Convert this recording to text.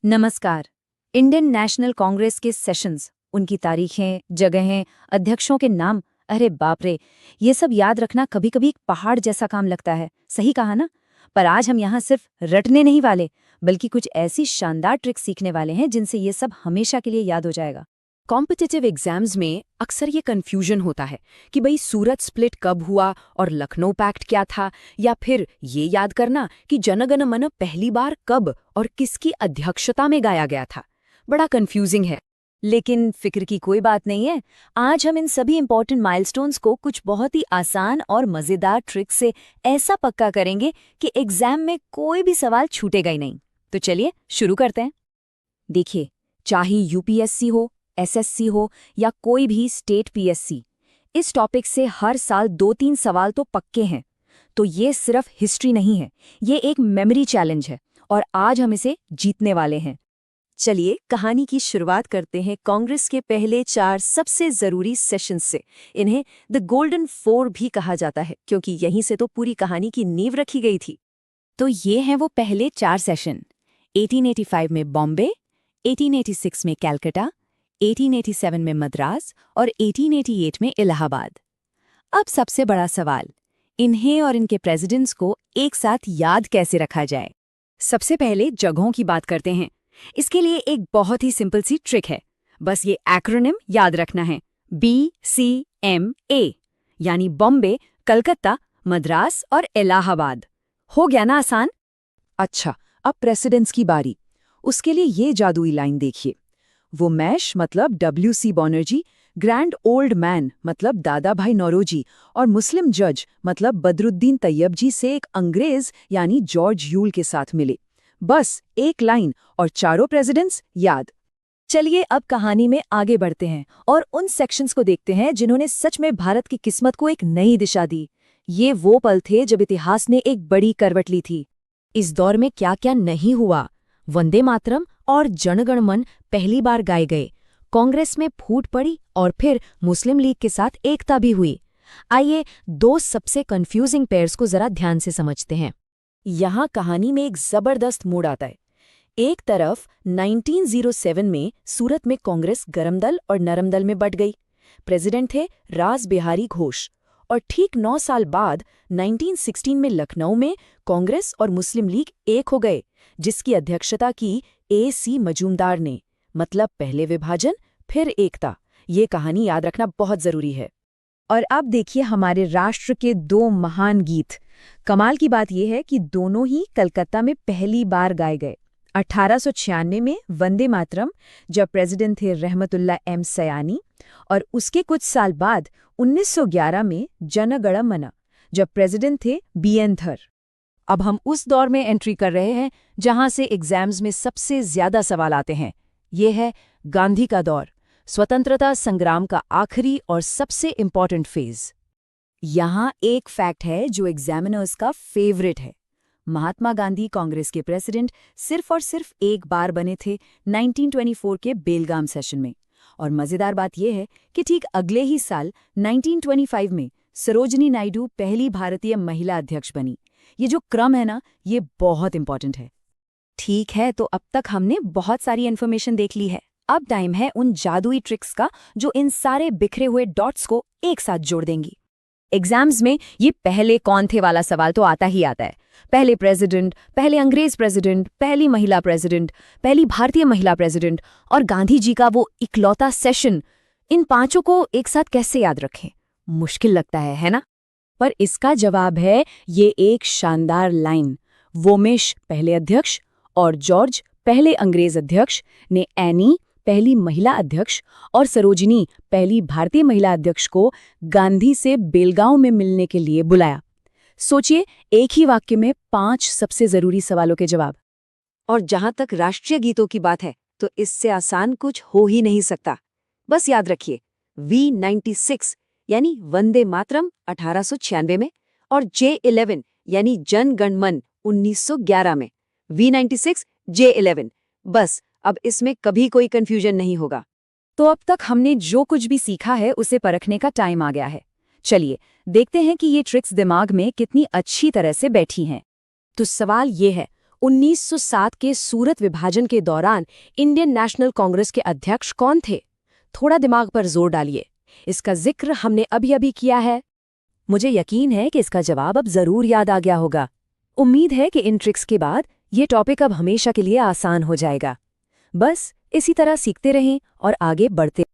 नमस्कार। Indian national Congress के sessions, उनकी तारीखें, जगहें, अध्यक्षों के नाम, अरे बाप रे, ये सब याद रखना कभी कभी एक पहाड़ जैसा काम लगता है। सही कहा ना? पर आज हम यहाँ सिर्फ रटने नहीं वाले, बल्कि कुछ ऐसी शानदार ट्रिक्स सीखने वाले हैं जिनसे ये सब हमेशा के लिए याद हो जाएगा। कॉम्पिटिटिव एग्जाम्स में अक्सर ये कन्फ्यूजन होता है कि भाई सूरत स्प्लिट कब हुआ और लखनऊ पैक्ट क्या था, या फिर ये याद करना कि जनगण मन पहली बार कब और किसकी अध्यक्षता में गाया गया था। बड़ा कन्फ्यूजिंग है। लेकिन फिक्र की कोई बात नहीं है। आज हम इन सभी इंपॉर्टेंट माइलस्टोन्स को कुछ बहुत ही आसान और मज़ेदार ट्रिक से ऐसा पक्का करेंगे कि एग्जाम में कोई भी सवाल छूटेगा ही नहीं। तो चलिए शुरू करते हैं। देखिए, चाहे यूपीएससी हो, एसएससी हो या कोई भी स्टेट पीएससी, इस टॉपिक से हर साल 2-3 सवाल तो पक्के हैं। तो ये सिर्फ हिस्ट्री नहीं है, ये एक मेमोरी चैलेंज है और आज हम इसे जीतने वाले हैं। चलिए कहानी की शुरुआत करते हैं कांग्रेस के पहले 4 सबसे जरूरी सेशंस से। इन्हें द गोल्डन 4 भी कहा जाता है क्योंकि यहीं से तो पूरी कहानी की नींव रखी गई थी। तो ये हैं वो पहले 4 सेशन। 1885 में बॉम्बे, 1886 में कैलकाटा, 1887 में मद्रास और 1888 में इलाहाबाद। अब सबसे बड़ा सवाल, इन्हें और इनके प्रेसिडेंट्स को एक साथ याद कैसे रखा जाए। सबसे पहले जगहों की बात करते हैं। इसके लिए एक बहुत ही सिंपल सी ट्रिक है, बस ये एक्रोनिम याद रखना है, BCMA, यानी बॉम्बे, कलकत्ता, मद्रास और इलाहाबाद। हो गया ना आसान? अच्छा, अब प्रेसिडेंट्स की बारी। उसके लिए ये जादुई लाइन देखिए। वो मैश मतलब WC Banerjee, grand old man मतलब दादा भाई नौरोजी और मुस्लिम जज मतलब बदरुद्दीन तैयब जी से एक अंग्रेज यानी जॉर्ज यूल के साथ मिले। बस एक लाइन और चारों प्रेसिडेंट्स याद। चलिए अब कहानी में आगे बढ़ते हैं और उन सेक्शंस को देखते हैं जिन्होंने सच में भारत की किस्मत को एक नई दिशा दी। ये वो पल थे जब इतिहास ने एक बड़ी करवट ली थी। इस दौर में क्या क्या नहीं हुआ। वंदे मातरम और जनगण मन पहली बार गाए गए, कांग्रेस में फूट पड़ी और फिर मुस्लिम लीग के साथ एकता भी हुई। आइए 2 सबसे कंफ्यूजिंग पेयर्स को जरा ध्यान से समझते हैं। यहाँ कहानी में एक जबरदस्त मोड़ आता है। एक तरफ 1907 में सूरत में कांग्रेस गरम दल और नरम दल में बट गई। प्रेसिडेंट थे रास बिहारी घोष। और ठीक 9 साल बाद 1916 में लखनऊ में कांग्रेस और मुस्लिम लीग एक हो गए, जिसकी अध्यक्षता की AC मजूमदार ने। मतलब पहले विभाजन फिर एकता। ये कहानी याद रखना बहुत जरूरी है। और अब देखिए हमारे राष्ट्र के 2 महान गीत। कमाल की बात यह है कि दोनों ही कलकत्ता में पहली बार गाए गए। 1896 में वंदे मातरम, जब प्रेसिडेंट थे रहमतुल्लाह एम सयानी, और उसके कुछ साल बाद 1911 में जन गण मन, जब प्रेसिडेंट थे BN थर। अब हम उस दौर में एंट्री कर रहे हैं जहां से एग्जाम्स में सबसे ज्यादा सवाल आते हैं। ये है गांधी का दौर, स्वतंत्रता संग्राम का आखिरी और सबसे इम्पॉर्टेंट फेज। यहाँ एक फैक्ट है जो एग्जामिनर्स का फेवरेट है। महात्मा गांधी कांग्रेस के प्रेसिडेंट सिर्फ और सिर्फ एक बार बने थे 1924 के बेलगाम सेशन में। और मजेदार बात यह है कि ठीक अगले ही साल 1925 में सरोजिनी नायडू पहली भारतीय महिला अध्यक्ष बनी। ये जो क्रम है ना, ये बहुत इंपॉर्टेंट है। ठीक है, तो अब तक हमने बहुत सारी इन्फॉर्मेशन देख ली है। अब टाइम है उन जादुई ट्रिक्स का जो इन सारे बिखरे हुए डॉट्स को एक साथ जोड़ देंगी। एग्जाम्स में ये पहले कौन थे वाला सवाल तो आता ही आता है। पहले प्रेसिडेंट, पहले अंग्रेज प्रेसिडेंट, पहली महिला प्रेसिडेंट, पहली भारतीय महिला प्रेसिडेंट और गांधी जी का वो इकलौता सेशन, इन 5 को एक साथ कैसे याद रखें? मुश्किल लगता है ना? पर इसका जवाब है ये एक शानदार लाइन। वोमेश पहले अध्यक्ष और जॉर्ज पहले अंग्रेज अध्यक्ष ने एनी पहली महिला अध्यक्ष और सरोजिनी पहली भारतीय महिला अध्यक्ष को गांधी से बेलगांव में मिलने के लिए बुलाया। सोचिए, एक ही वाक्य में 5 सबसे जरूरी सवालों के जवाब। और जहां तक राष्ट्रीय गीतों की बात है तो इससे आसान कुछ हो ही नहीं सकता। बस याद रखिए, V96 यानी वंदे मातरम 1896 में और J11 यानी जन गण मन 1911 में। V96 J11, बस अब इसमें कभी कोई कंफ्यूजन नहीं होगा। तो अब तक हमने जो कुछ भी सीखा है उसे परखने का टाइम आ गया है। चलिए देखते हैं कि ये ट्रिक्स दिमाग में कितनी अच्छी तरह से बैठी हैं। तो सवाल ये है, 1907 के सूरत विभाजन के दौरान इंडियन नेशनल कांग्रेस के अध्यक्ष कौन थे? थोड़ा दिमाग पर जोर डालिए, इसका जिक्र हमने अभी-अभी किया है। मुझे यकीन है कि इसका जवाब अब जरूर याद आ गया होगा। उम्मीद है कि इन ट्रिक्स के बाद ये टॉपिक अब हमेशा के लिए आसान हो जाएगा। बस इसी तरह सीखते रहें और आगे बढ़ते